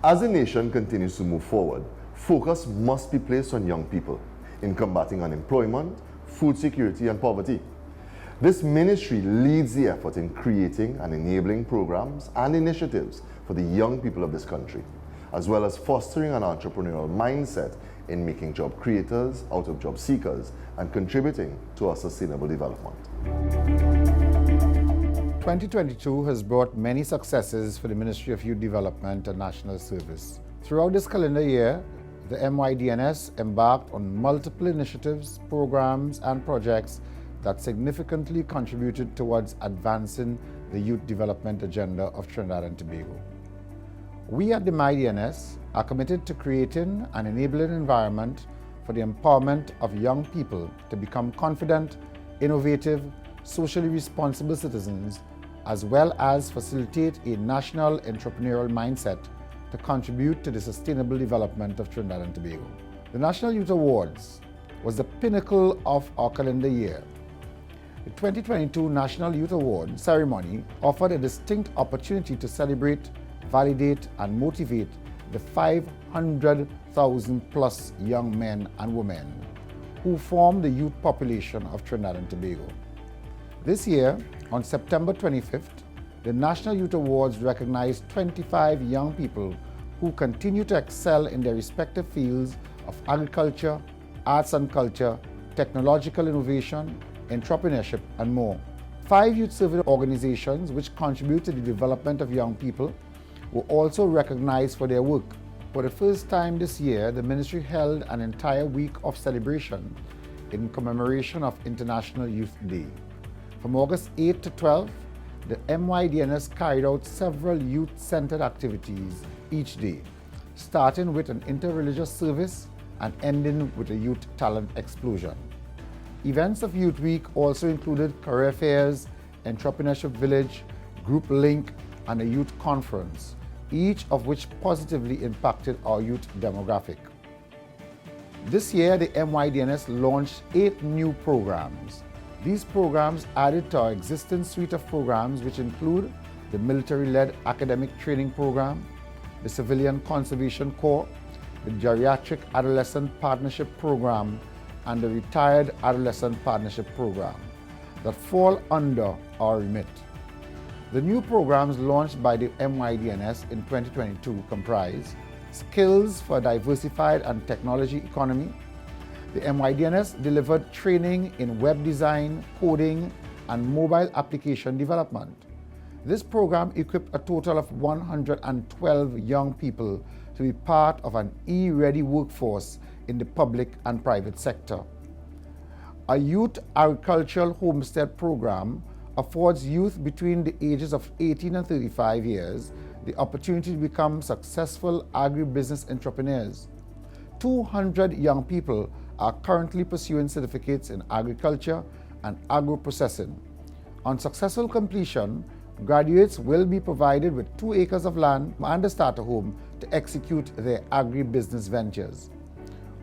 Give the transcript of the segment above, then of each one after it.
As the nation continues to move forward, focus must be placed on young people in combating unemployment, food security, and poverty. This ministry leads the effort in creating and enabling programs and initiatives for the young people of this country, as well as fostering an entrepreneurial mindset in making job creators out of job seekers and contributing to our sustainable development. 2022 has brought many successes for the Ministry of Youth Development and National Service. Throughout this calendar year, the MYDNS embarked on multiple initiatives, programs, and projects that significantly contributed towards advancing the youth development agenda of Trinidad and Tobago. We at the MYDNS are committed to creating an enabling environment for the empowerment of young people to become confident, innovative, socially responsible citizens, as well as facilitate a national entrepreneurial mindset to contribute to the sustainable development of Trinidad and Tobago. The National Youth Awards was the pinnacle of our calendar year. The 2022 National Youth Award ceremony offered a distinct opportunity to celebrate, validate, and motivate the 500,000 plus young men and women who form the youth population of Trinidad and Tobago. This year, on September 25th, the National Youth Awards recognized 25 young people who continue to excel in their respective fields of agriculture, arts and culture, technological innovation, entrepreneurship, and more. 5 youth service organizations which contribute to the development of young people were also recognized for their work. For the first time this year, the ministry held an entire week of celebration in commemoration of International Youth Day. From August 8 to 12, the MYDNS carried out several youth-centered activities each day, starting with an interreligious service and ending with a youth talent explosion. Events of Youth Week also included career fairs, entrepreneurship village, group link, and a youth conference, each of which positively impacted our youth demographic. This year, the MYDNS launched 8 new programs. These programs added to our existing suite of programs, which include the military-led academic training program, the Civilian Conservation Corps, the Geriatric Adolescent Partnership Program, and the Retired Adolescent Partnership Program that fall under our remit. The new programs launched by the MYDNS in 2022 comprise Skills for a Diversified and Technology Economy. The MYDNS delivered training in web design, coding, and mobile application development. This program equipped a total of 112 young people to be part of an e-ready workforce in the public and private sector. A youth agricultural homestead program affords youth between the ages of 18 and 35 years the opportunity to become successful agribusiness entrepreneurs. 200 young people are currently pursuing certificates in agriculture and agro-processing. On successful completion, graduates will be provided with 2 acres of land and a starter home to execute their agribusiness ventures.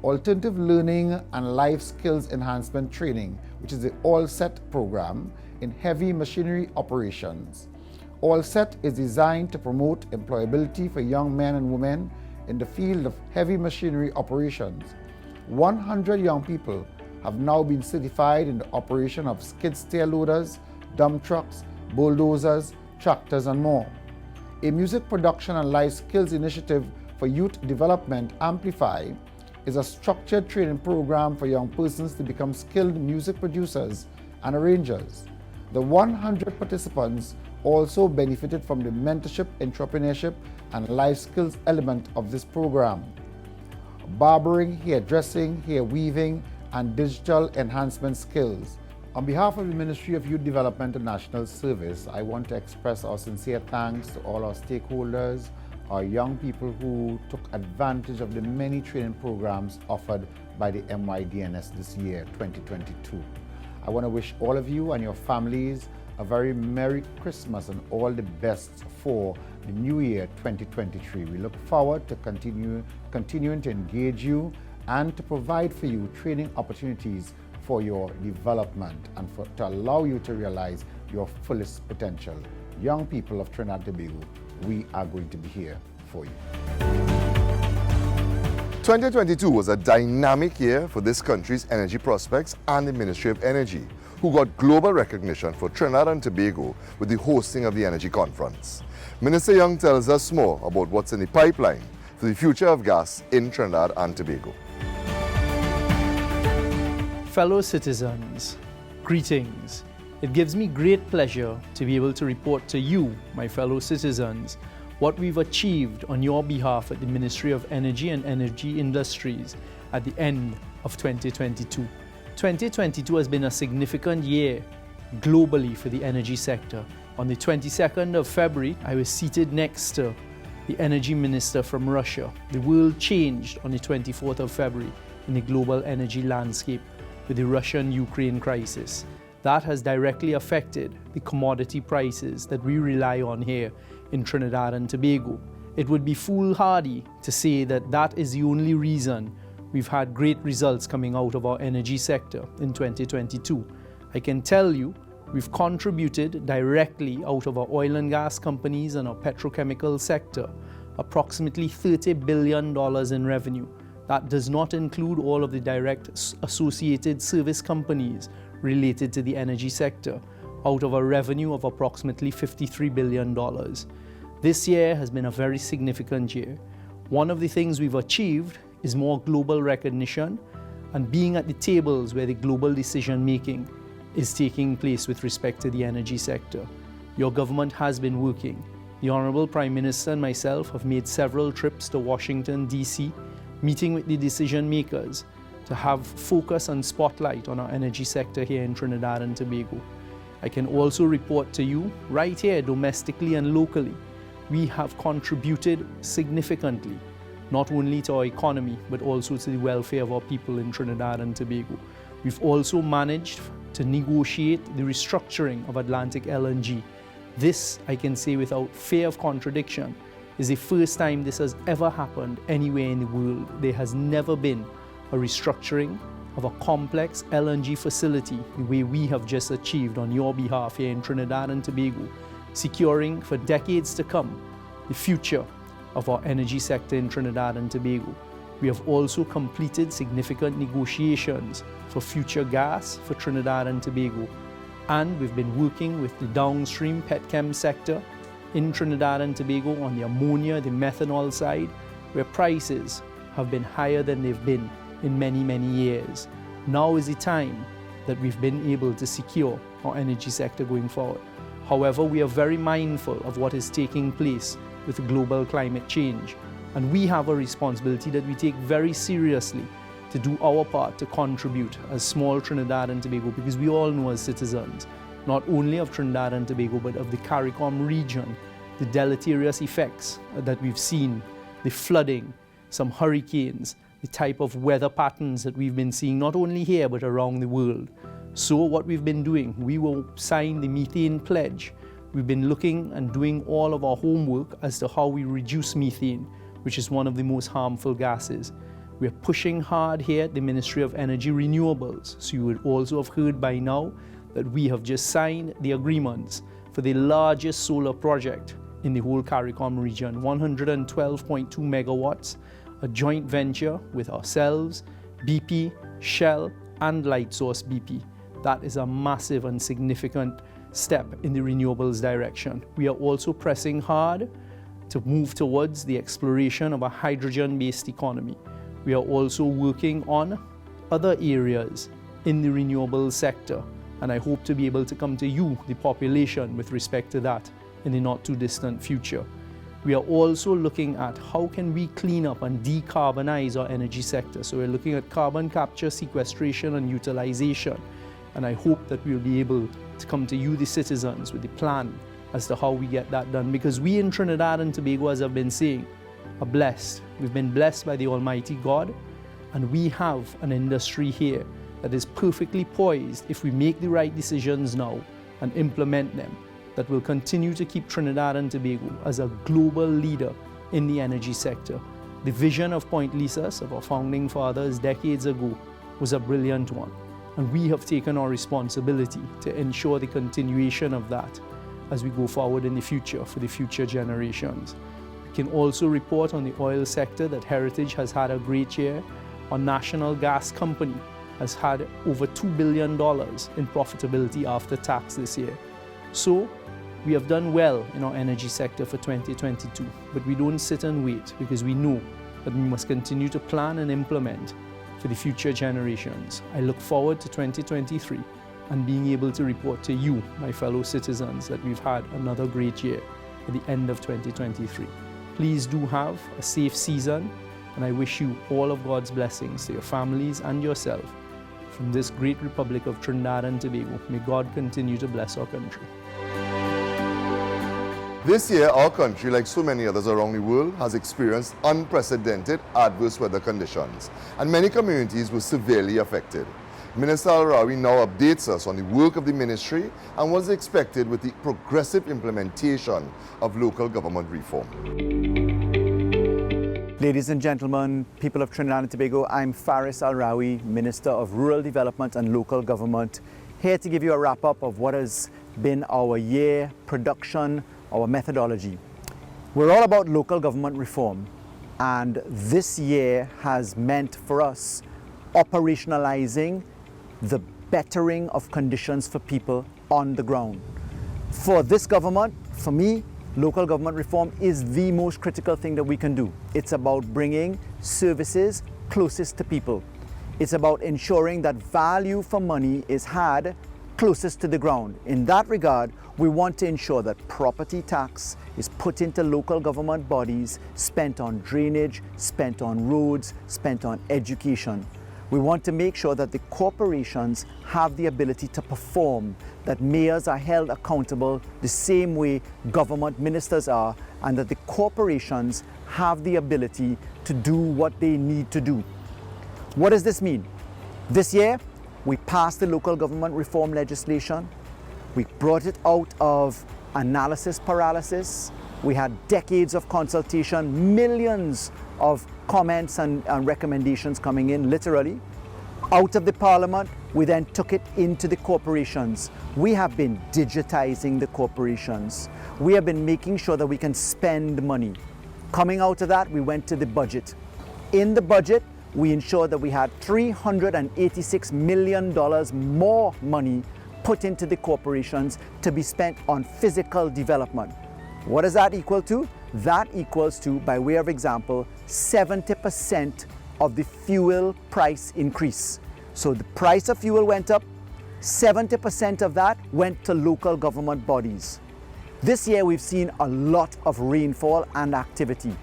Alternative Learning and Life Skills Enhancement Training, which is the AllSet program in heavy machinery operations. AllSet is designed to promote employability for young men and women in the field of heavy machinery operations. 100 young people have now been certified in the operation of skid steer loaders, dump trucks, bulldozers, tractors, and more. A music production and life skills initiative for youth development, Amplify, is a structured training program for young persons to become skilled music producers and arrangers. The 100 participants also benefited from the mentorship, entrepreneurship, and life skills element of this program. Barbering, hairdressing, hair weaving, and digital enhancement skills. On behalf of the Ministry of Youth Development and National Service, I want to express our sincere thanks to all our stakeholders, our young people who took advantage of the many training programs offered by the MYDNS this year, 2022. I want to wish all of you and your families a very Merry Christmas and all the best for the new year 2023. We look forward to continuing to engage you and to provide for you training opportunities for your development and to allow you to realize your fullest potential. Young people of Trinidad and Tobago, we are going to be here for you. 2022 was a dynamic year for this country's energy prospects and the Ministry of Energy, who got global recognition for Trinidad and Tobago with the hosting of the Energy Conference. Minister Young tells us more about what's in the pipeline for the future of gas in Trinidad and Tobago. Fellow citizens, greetings. It gives me great pleasure to be able to report to you, my fellow citizens, what we've achieved on your behalf at the Ministry of Energy and Energy Industries at the end of 2022. 2022 has been a significant year globally for the energy sector. On the 22nd of February, I was seated next to the energy minister from Russia. The world changed on the 24th of February in the global energy landscape with the Russian-Ukraine crisis. That has directly affected the commodity prices that we rely on here in Trinidad and Tobago. It would be foolhardy to say that that is the only reason we've had great results coming out of our energy sector in 2022. I can tell you we've contributed directly out of our oil and gas companies and our petrochemical sector approximately $30 billion in revenue. That does not include all of the direct associated service companies related to the energy sector, out of a revenue of approximately $53 billion. This year has been a very significant year. One of the things we've achieved is more global recognition and being at the tables where the global decision making is taking place with respect to the energy sector. Your government has been working. The Honorable Prime Minister and myself have made several trips to Washington, D.C., meeting with the decision makers to have focus and spotlight on our energy sector here in Trinidad and Tobago. I can also report to you, right here domestically and locally, we have contributed significantly, not only to our economy, but also to the welfare of our people in Trinidad and Tobago. We've also managed to negotiate the restructuring of Atlantic LNG. This, I can say without fear of contradiction, is the first time this has ever happened anywhere in the world. There has never been a restructuring of a complex LNG facility the way we have just achieved on your behalf here in Trinidad and Tobago, securing for decades to come the future of our energy sector in Trinidad and Tobago. We have also completed significant negotiations for future gas for Trinidad and Tobago, and we've been working with the downstream petchem sector in Trinidad and Tobago on the ammonia, the methanol side, where prices have been higher than they've been in many, many years. Now is the time that we've been able to secure our energy sector going forward. However, we are very mindful of what is taking place with global climate change, and we have a responsibility that we take very seriously to do our part to contribute as small Trinidad and Tobago, because we all know as citizens, not only of Trinidad and Tobago, but of the CARICOM region, the deleterious effects that we've seen, the flooding, some hurricanes, the type of weather patterns that we've been seeing, not only here, but around the world. So what we've been doing, we will sign the methane pledge. We've been looking and doing all of our homework as to how we reduce methane, which is one of the most harmful gases. We're pushing hard here at the Ministry of Energy Renewables. So you would also have heard by now that we have just signed the agreements for the largest solar project in the whole CARICOM region, 112.2 megawatts, a joint venture with ourselves, BP, Shell, and Lightsource BP. That is a massive and significant step in the renewables direction. We are also pressing hard to move towards the exploration of a hydrogen-based economy. We are also working on other areas in the renewables sector, and I hope to be able to come to you, the population, with respect to that in the not too distant future. We are also looking at how can we clean up and decarbonize our energy sector. So we're looking at carbon capture, sequestration, and utilization. And I hope that we'll be able to come to you, the citizens, with the plan as to how we get that done. Because we in Trinidad and Tobago, as I've been saying, are blessed. We've been blessed by the Almighty God, and we have an industry here that is perfectly poised, if we make the right decisions now and implement them, that will continue to keep Trinidad and Tobago as a global leader in the energy sector. The vision of Point Lisas, of our founding fathers decades ago, was a brilliant one. And we have taken our responsibility to ensure the continuation of that as we go forward in the future for the future generations. Can also report on the oil sector that Heritage has had a great year. Our national gas company has had over $2 billion in profitability after tax this year. So we have done well in our energy sector for 2022, but we don't sit and wait because we know that we must continue to plan and implement for the future generations. I look forward to 2023 and being able to report to you, my fellow citizens, that we've had another great year at the end of 2023. Please do have a safe season, and I wish you all of God's blessings to your families and yourself from this great Republic of Trinidad and Tobago. May God continue to bless our country. This year, our country, like so many others around the world, has experienced unprecedented adverse weather conditions, and many communities were severely affected. Minister Al-Rawi now updates us on the work of the ministry and what's expected with the progressive implementation of local government reform. Ladies and gentlemen, people of Trinidad and Tobago, I'm Faris Al-Rawi, Minister of Rural Development and Local Government, here to give you a wrap-up of what has been our year production, our methodology. We're all about local government reform, and this year has meant for us operationalizing the bettering of conditions for people on the ground. For this government, for me, local government reform is the most critical thing that we can do. It's about bringing services closest to people. It's about ensuring that value for money is had closest to the ground. In that regard, we want to ensure that property tax is put into local government bodies, spent on drainage, spent on roads, spent on education. We want to make sure that the corporations have the ability to perform, that mayors are held accountable the same way government ministers are, and that the corporations have the ability to do what they need to do. What does this mean? This year, we passed the local government reform legislation. We brought it out of analysis paralysis. We had decades of consultation, millions of comments and recommendations coming in, literally. Out of the Parliament, we then took it into the corporations. We have been digitizing the corporations. We have been making sure that we can spend money. Coming out of that, we went to the budget. In the budget, we ensured that we had $386 million more money put into the corporations to be spent on physical development. What does that equal to? That equals to, by way of example, 70% of the fuel price increase. So the price of fuel went up, 70% of that went to local government bodies. This year we've seen a lot of rainfall and activity.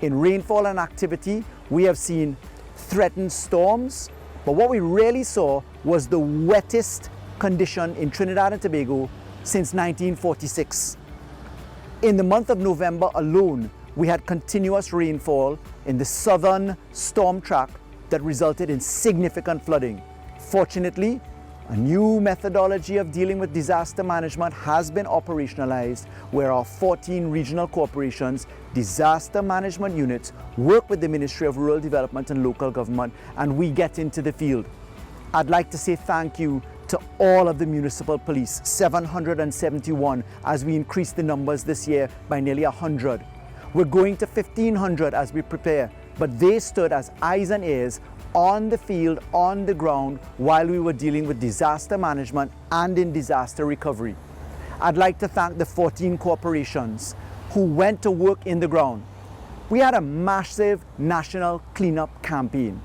In rainfall and activity, we have seen threatened storms, but what we really saw was the wettest condition in Trinidad and Tobago since 1946. In the month of November alone, we had continuous rainfall in the southern storm tract that resulted in significant flooding. Fortunately, a new methodology of dealing with disaster management has been operationalized, where our 14 regional corporations, disaster management units, work with the Ministry of Rural Development and Local Government, and we get into the field. I'd like to say thank you to all of the municipal police, 771, as we increase the numbers this year by nearly 100. We're going to 1,500 as we prepare, but they stood as eyes and ears on the field, on the ground, while we were dealing with disaster management and in disaster recovery. I'd like to thank the 14 corporations who went to work in the ground. We had a massive national cleanup campaign.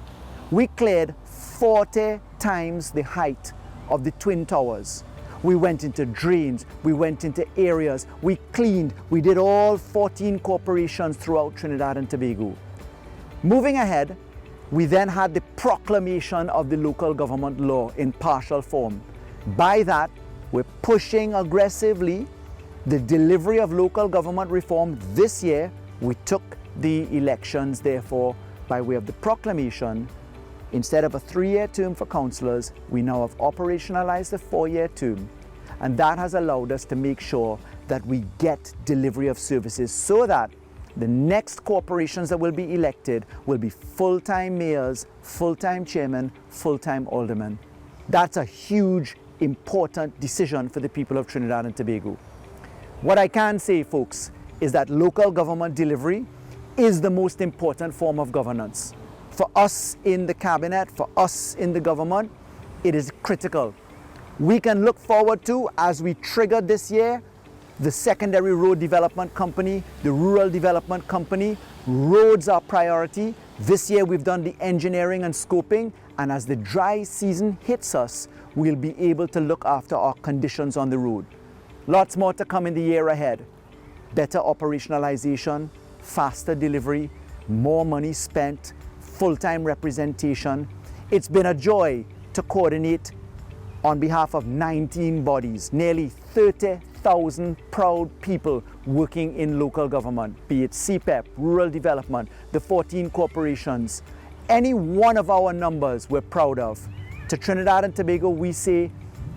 We cleared 40 times the height of the Twin Towers. We went into drains, we went into areas, we cleaned, we did all 14 corporations throughout Trinidad and Tobago. Moving ahead, we then had the proclamation of the local government law in partial form. By that, we're pushing aggressively the delivery of local government reform this year. We took the elections, therefore, by way of the proclamation. Instead of a 3-year term for councillors, we now have operationalized a 4-year term. And that has allowed us to make sure that we get delivery of services so that the next corporations that will be elected will be full-time mayors, full-time chairmen, full-time aldermen. That's a huge, important decision for the people of Trinidad and Tobago. What I can say, folks, is that local government delivery is the most important form of governance. For us in the cabinet, for us in the government, it is critical. We can look forward to, as we triggered this year, the secondary road development company, the rural development company. Roads are priority. This year we've done the engineering and scoping, and as the dry season hits us, we'll be able to look after our conditions on the road. Lots more to come in the year ahead. Better operationalization, faster delivery, more money spent, full-time representation. It's been a joy to coordinate on behalf of 19 bodies, nearly 30,000 proud people working in local government, be it CPEP, rural development, the 14 corporations. Any one of our numbers we're proud of. To Trinidad and Tobago, we say,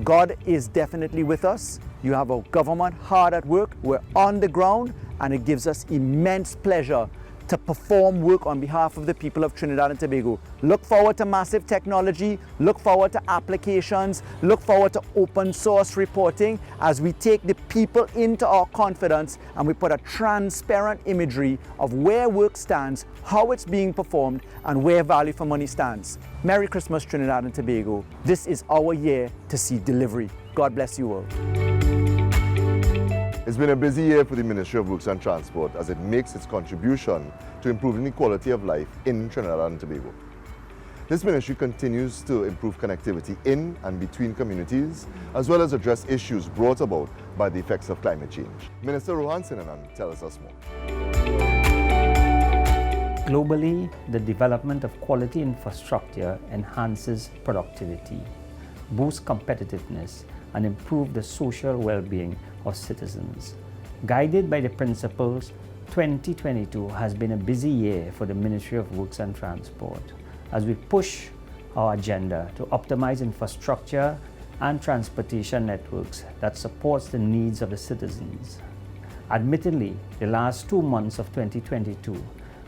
God is definitely with us. You have a government hard at work, we're on the ground, and it gives us immense pleasure to perform work on behalf of the people of Trinidad and Tobago. Look forward to massive technology, look forward to applications, look forward to open source reporting as we take the people into our confidence and we put a transparent imagery of where work stands, how it's being performed, and where value for money stands. Merry Christmas, Trinidad and Tobago. This is our year to see delivery. God bless you all. It's been a busy year for the Ministry of Works and Transport as it makes its contribution to improving the quality of life in Trinidad and Tobago. This ministry continues to improve connectivity in and between communities, as well as address issues brought about by the effects of climate change. Minister Rohan Sinanan tells us more. Globally, the development of quality infrastructure enhances productivity, boosts competitiveness, and improves the social well-being of citizens. Guided by the principles, 2022 has been a busy year for the Ministry of Works and Transport as we push our agenda to optimize infrastructure and transportation networks that supports the needs of the citizens. Admittedly, the last 2 months of 2022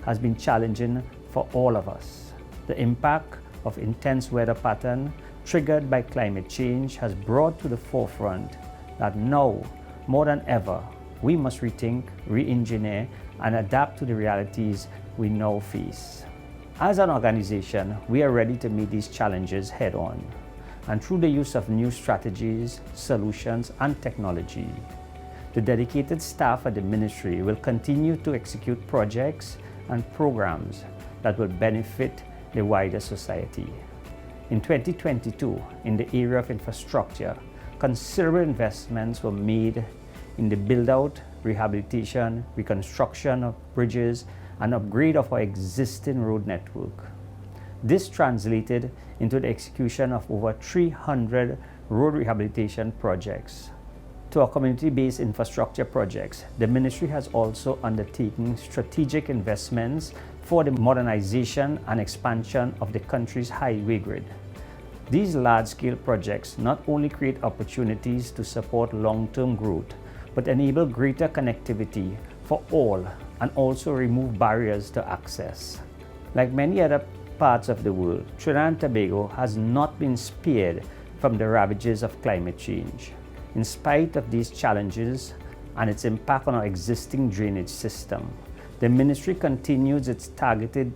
has been challenging for all of us. The impact of intense weather pattern triggered by climate change has brought to the forefront that now, more than ever, we must rethink, re-engineer, and adapt to the realities we now face. As an organization, we are ready to meet these challenges head-on, and through the use of new strategies, solutions, and technology. The dedicated staff at the ministry will continue to execute projects and programs that will benefit the wider society. In 2022, in the area of infrastructure, considerable investments were made in the build-out, rehabilitation, reconstruction of bridges, and upgrade of our existing road network. This translated into the execution of over 300 road rehabilitation projects. To our community-based infrastructure projects, the ministry has also undertaken strategic investments for the modernization and expansion of the country's highway grid. These large-scale projects not only create opportunities to support long-term growth, but enable greater connectivity for all and also remove barriers to access. Like many other parts of the world, Trinidad and Tobago has not been spared from the ravages of climate change. In spite of these challenges and its impact on our existing drainage system, the ministry continues its targeted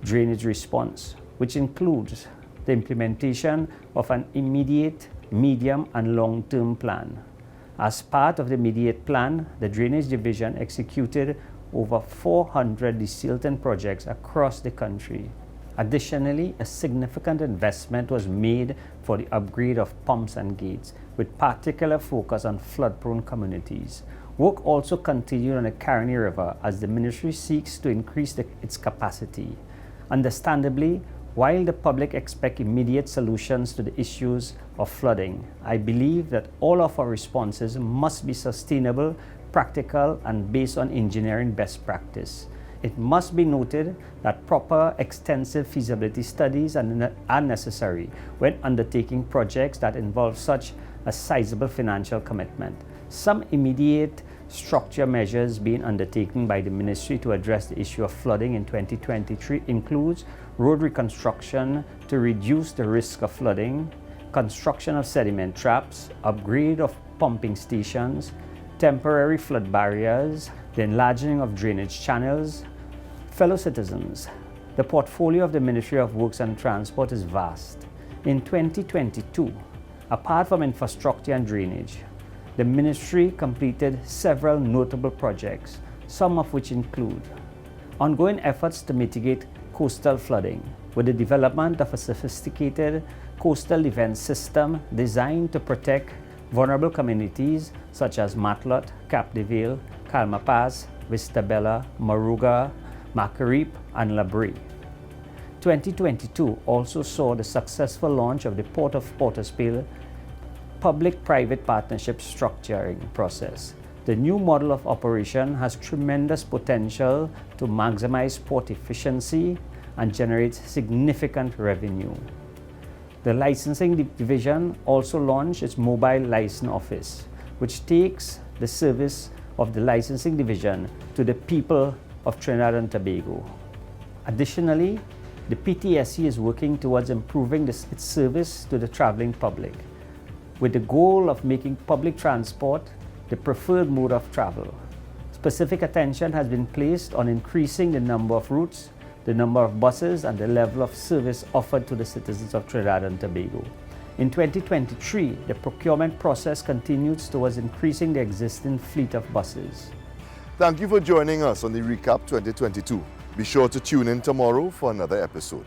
drainage response, which includes the implementation of an immediate, medium, and long-term plan. As part of the immediate plan, the Drainage Division executed over 400 desilting projects across the country. Additionally, a significant investment was made for the upgrade of pumps and gates, with particular focus on flood-prone communities. Work also continued on the Caroni River as the ministry seeks to increase its capacity. Understandably, while the public expect immediate solutions to the issues of flooding, I believe that all of our responses must be sustainable, practical, and based on engineering best practice. It must be noted that proper, extensive feasibility studies are necessary when undertaking projects that involve such a sizable financial commitment. Some immediate structure measures being undertaken by the ministry to address the issue of flooding in 2023 includes road reconstruction to reduce the risk of flooding, construction of sediment traps, upgrade of pumping stations, temporary flood barriers, the enlarging of drainage channels. Fellow citizens, the portfolio of the Ministry of Works and Transport is vast. In 2022, apart from infrastructure and drainage, the ministry completed several notable projects, some of which include ongoing efforts to mitigate coastal flooding with the development of a sophisticated coastal defense system designed to protect vulnerable communities such as Matlot, Cap de Vale, Calma Pass, Vista Bella, Moruga, Macarip, and Labrie. 2022 also saw the successful launch of the Port of Port of Spain public-private partnership structuring process. The new model of operation has tremendous potential to maximize port efficiency and generate significant revenue. The licensing division also launched its mobile license office, which takes the service of the licensing division to the people of Trinidad and Tobago. Additionally, the PTSC is working towards improving its service to the traveling public, with the goal of making public transport the preferred mode of travel. Specific attention has been placed on increasing the number of routes, the number of buses, and the level of service offered to the citizens of Trinidad and Tobago. In 2023, the procurement process continues towards increasing the existing fleet of buses. Thank you for joining us on the Recap 2022. Be sure to tune in tomorrow for another episode.